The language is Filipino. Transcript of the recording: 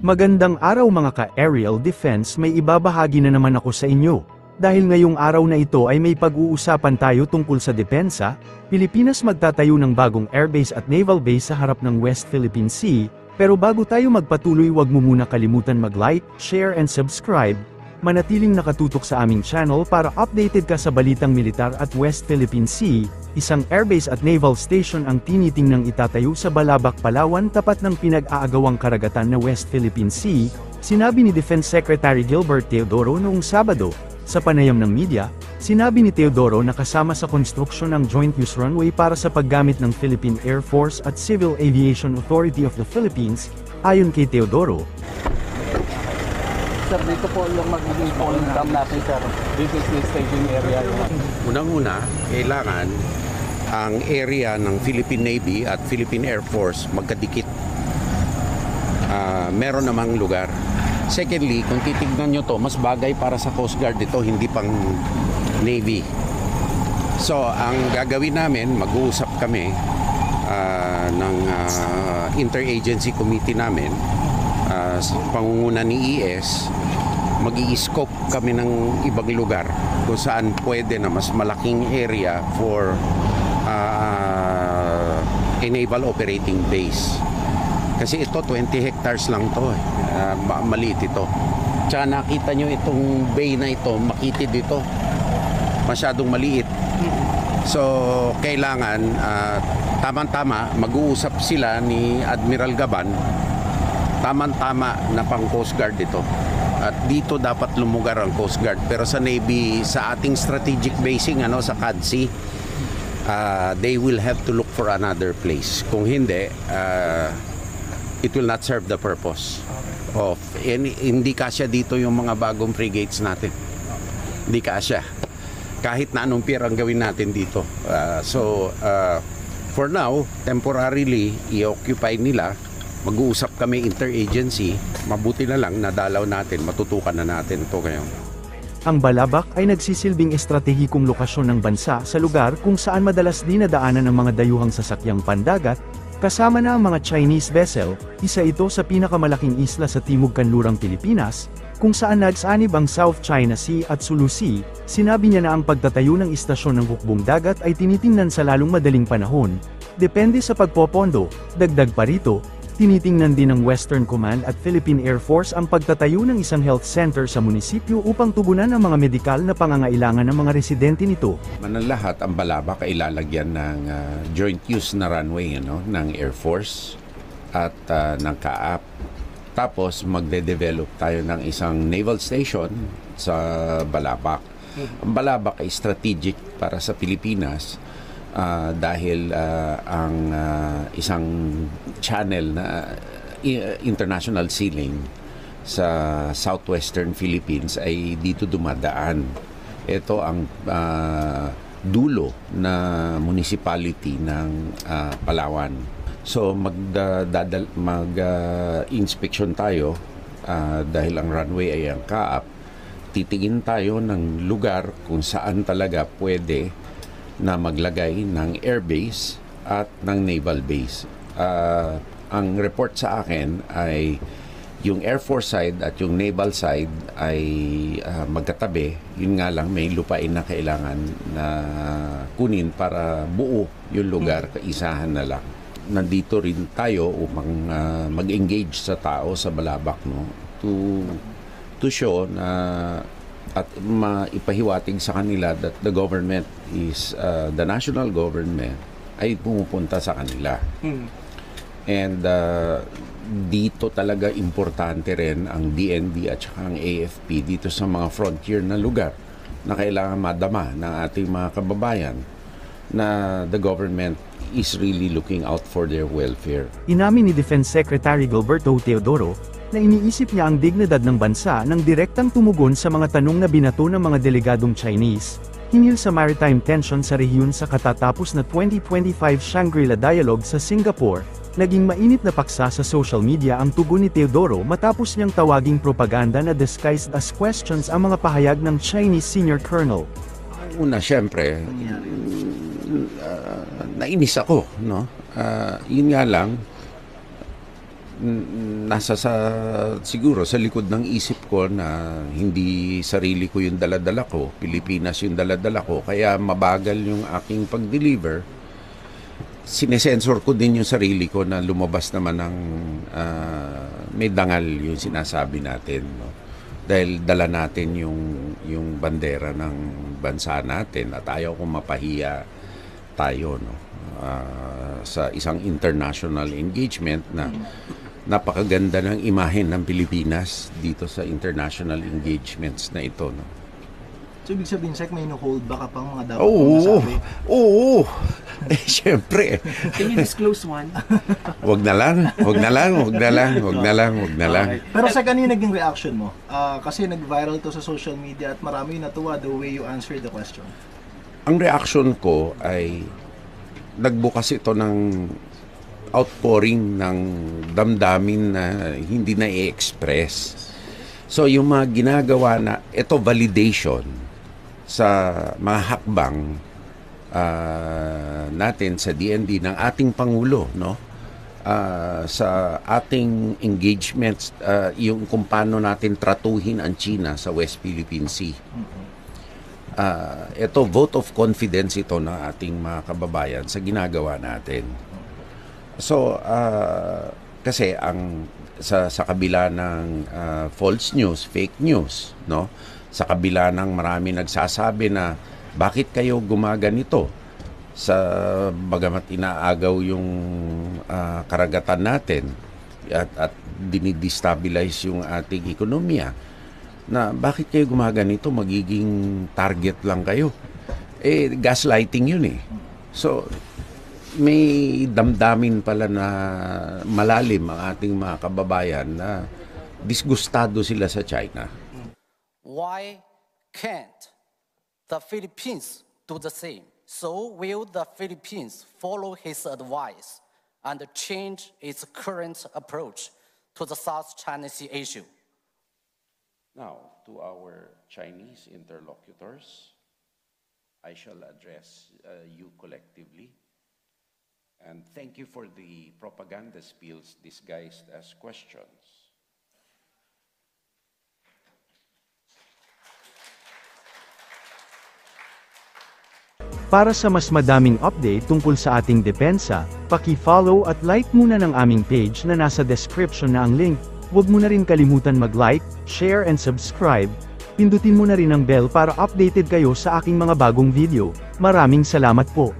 Magandang araw mga ka-aerial defense, may ibabahagi na naman ako sa inyo. Dahil ngayong araw na ito ay may pag-uusapan tayo tungkol sa depensa, Pilipinas magtatayo ng bagong airbase at naval base sa harap ng West Philippine Sea, pero bago tayo magpatuloy wag mo muna kalimutan mag-like, share and subscribe, manatiling nakatutok sa aming channel para updated ka sa balitang militar at West Philippine Sea. Isang airbase at naval station ang tinitingnang itatayo sa Balabac, Palawan tapat ng pinag-aagawang karagatan na West Philippine Sea, sinabi ni Defense Secretary Gilbert Teodoro noong Sabado. Sa panayam ng media, sinabi ni Teodoro na kasama sa konstruksyon ng Joint Use Runway para sa paggamit ng Philippine Air Force at Civil Aviation Authority of the Philippines. Ayon kay Teodoro, sir, dito po yung magiging falling dam natin, sir. This is the staging area. Unang-una, kailangan ang area ng Philippine Navy at Philippine Air Force magkadikit. Meron namang lugar. Secondly, kung titignan nyo to, mas bagay para sa Coast Guard ito, hindi pang Navy. So, ang gagawin namin, mag-uusap kami ng interagency committee namin, sa pangunguna ni ES, mag-i-scope kami ng ibang lugar kung saan pwede na mas malaking area for a naval operating base. Kasi ito 20 hectares lang to, maliit ito. Tsaka nakita nyo itong bay na ito, makitid ito, masyadong maliit. So kailangan tama-tama mag-uusap sila ni Admiral Gaban, tama-tama na pang Coast Guard ito. At dito dapat lumugar ang Coast Guard. Pero sa Navy, sa ating strategic basing sa CADSI, they will have to look for another place. Kung hindi, it will not serve the purpose of hindi kasya dito yung mga bagong frigates natin. Hindi kasya. Kahit na anong pier ang gawin natin dito. For now, temporarily, i-occupy nila. Mag-uusap kami interagency, mabuti na lang nadalaw natin, matutukan na natin ito ngayon. ang Balabac ay nagsisilbing estratehikong lokasyon ng bansa sa lugar kung saan madalas dinadaanan ng mga dayuhang sasakyang pandagat, kasama na ang mga Chinese vessel. Isa ito sa pinakamalaking isla sa Timog Kanlurang Pilipinas, kung saan nagsanib ang South China Sea at Sulu Sea. Sinabi niya na ang pagtatayo ng istasyon ng hukbong dagat ay tinitingnan sa lalong madaling panahon. Depende sa pagpopondo. Dagdag pa rito, tinitingnan din ng Western Command at Philippine Air Force ang pagtatayo ng isang health center sa munisipyo upang tugunan ang mga medikal na pangangailangan ng mga residente nito. Manalahat ang Balabac ay ilalagyan ng joint use na runway ng Air Force at ng CAAP. Tapos magde-develop tayo ng isang naval station sa Balabac. Ang Balabac ay strategic para sa Pilipinas dahil ang isang channel na international sea lane sa southwestern Philippines ay dito dumadaan. Ito ang dulo na municipality ng Palawan. So mag-inspection tayo dahil ang runway ay ang CAAP. Titingin tayo ng lugar kung saan talaga pwede na maglagay ng airbase at ng naval base. Ang report sa akin ay yung Air Force side at yung naval side ay magkatabi. Yun nga lang, may lupain na kailangan na kunin para buo yung lugar, kaisahan na lang. Nandito rin tayo upang mag-engage sa tao sa Balabac, to show na at maipahiwatig sa kanila that the government is the national government ay pumupunta sa kanila. And dito talaga importante rin ang DND at saka ang AFP dito sa mga frontier na lugar na kailangan madama ng ating mga kababayan na the government is really looking out for their welfare. Inamin ni Defense Secretary Gilberto Teodoro na iniisip niya ang dignidad ng bansa nang direktang tumugon sa mga tanong na binato ng mga delegadong Chinese, hinggil sa maritime tension sa rehiyon sa katatapos na 2025 Shangri-La Dialogue sa Singapore. Naging mainit na paksa sa social media ang tugon ni Teodoro matapos niyang tawaging propaganda na disguised as questions ang mga pahayag ng Chinese Senior Colonel. Una, syempre, nainis ako, Yun nga lang, nasa siguro sa likod ng isip ko na hindi sarili ko yung dala-dala ko, Pilipinas yung dala-dala ko, kaya mabagal yung aking pag-deliver. Sinesensor ko din yung sarili ko na lumabas naman ng may dangal yung sinasabi natin, no? Dahil dala natin yung bandera ng bansa natin at ayaw kong mapahiya tayo, no? Sa isang international engagement na napakaganda ng imahe ng Pilipinas dito sa international engagements na ito, no? So, ibig sabihin, Sek, may no-hold ba ka pang mga dapat Oo, masabi? oo. Siyempre. Can you disclose one? Wag na lang. Pero Sek, ano yung naging reaction mo? Kasi nag-viral to sa social media at marami natuwa the way you answered the question. Ang reaction ko ay nagbukas ito ng outpouring ng damdamin na hindi na i-express. So yung mga ginagawa na ito validation sa mga hakbang natin sa DND ng ating Pangulo, no? Sa ating engagements, yung kung paano natin tratuhin ang China sa West Philippine Sea. Ito vote of confidence ito ng ating mga kababayan sa ginagawa natin. So kasi sa kabila ng false news, fake news, no? Sa kabila ng marami nagsasabi na bakit kayo gumaganito sa bagamat inaagaw yung karagatan natin at dinidestabilize yung ating ekonomiya, na bakit kayo gumaganito, magiging target lang kayo. Gaslighting yun eh. So may damdamin pala na malalim ang ating mga kababayan na disgustado sila sa China. Why can't the Philippines do the same? So will the Philippines follow his advice and change its current approach to the South China Sea issue? Now, to our Chinese interlocutors, I shall address you collectively. And thank you for the propaganda spills disguised as questions. Para sa mas madaming update tungkol sa ating depensa, paki-follow at like muna ng aming page na nasa description na ang link. Huwag mo na rin kalimutan mag-like, share and subscribe. Pindutin mo na rin ang bell para updated kayo sa aking mga bagong video. Maraming salamat po.